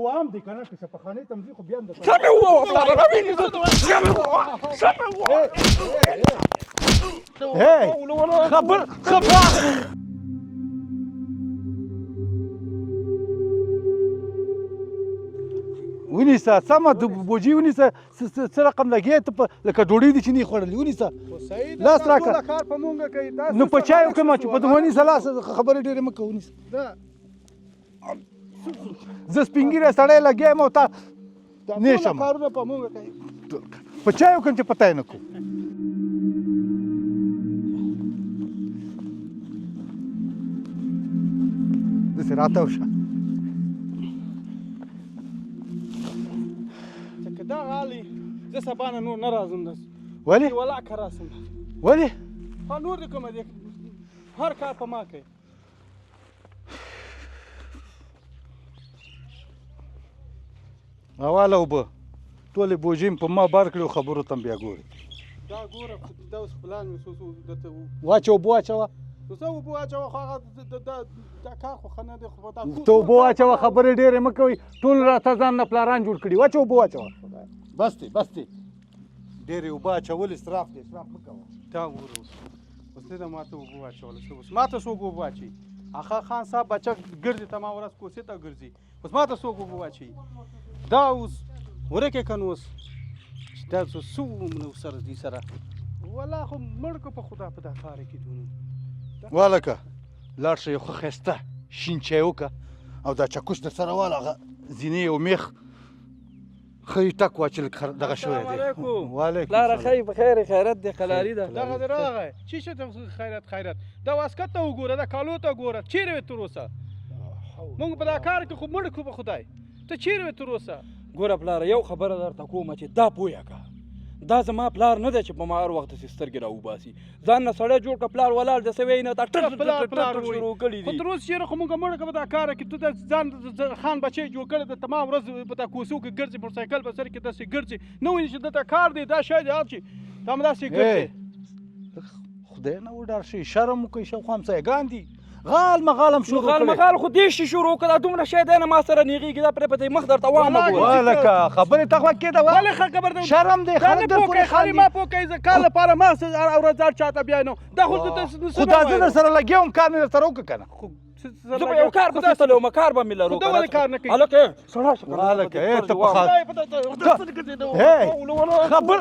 وام دي کنه چې په خانه تم دي خو بیا د سمه وو پلار راویني سمه وو هي خبر ونیسه سمه د بوجي ونیسه څه رقم لګي ته لکه ډوډۍ دي چې نه خوړلې ونیسه لاس راکړه کار په مونږه کوي تاسو نو په چایو کې ما چې په دونی سلاس خبرې ډېرې مکه ونیسه زه سپینګیره سړی لګیم او تا نشم کارونه په مونږه کوي په چایو کې چې پته نه کو دسې راته وشه چې دا غالي زه سبا نه نور نه راځم داس ولې ولا که راسم ولې ها نور دې کومه دې هر کار په ما کوي اواله اوبه ټولې بوجیم په ما بار کړو خبرو تم بیا ګوري دا ګوره دا اوس پلان مې سوسو درته واچو اوبه واچوه زه اوبه واچوه خو هغه دا کار خو ښه نه دی خو دا ته اوبه واچوه خبرې ډېرې مه کوئ ټول راته ځان نه پلاران جوړ کړي واچو اوبه واچوه بس دی ډېرې اوبه اچول اسراف دی اسراف مه کوه دا ګوره اوس نه ده ماته اوبه واچوله اوس ماته څوک اوبه واچوي آخا خان صاحب بچه ګرځي تمام ورځ کوڅې ته ګرځي اوس ماته څوک اوبه واچوي دا اوس ورکې که نو اوس چې دا څه څومره سره دي سره والله خو مړ که په خدا په دا کار کې دونه والکه لاړ شه یو ښه ښایسته شین چای وکړه او دا چکش در سره واله هغه زینې او میخ ښه یې ټک واچل دغه شوی دی وعلیکم پلار خی په خیر خیرت دی قلاري ده دغه دې راغی چی شه ته خیرت دا واسکټ ته وګوره دا کالو ته وګوره چیرې وې تر اوسه مونږ په دا کار کې خو مړ کړو په خدای ته چیرې وې تر اوسه ګوره پلار یو خبره درته کومه چې دا پوهه که دا زما پلار نه دی چې په ما هر وخت داسې سترګې راوباسي ځان نه سړی جوړ کړه پلار ولاړ داسې وایي نه دا ټټ شروع کړي خو دي تر اوسه چېرې خو مونږ مړ کړو په دا کار کې ته د ځان خان بچی جوړ کړی د تمام ورځ په دا کوڅو کې ګرځي موټرسایکل په سر کې داسې ګرځي نه ویني چې دلته کار دی دا شی دی هر چی دا همداسې ګرځي خدای نه وډار شي شرم وکړئ شاوخوا همسایګان دي غال مغالم شروع غال مغال خو دې شي شروع کړه دومره شی دی نه ما سره نیغېږي دا پرې په دې مخ درته وامه ګوره والکه خبرې ته خوا کېده ولې ښه خبر دی شرم دی دا نه پوه کوي خالي ما پوه کوي زه کار لپاره ما ورځ چاته بیاینم دا خو خو دا زه در سره لګیا وم کار مې در سره وکړه که نه زه به یو کار پسې تللی وم کار به مې لرو خو دا ولې کار نه کوي هلکه سړی شه والکه ته په خبر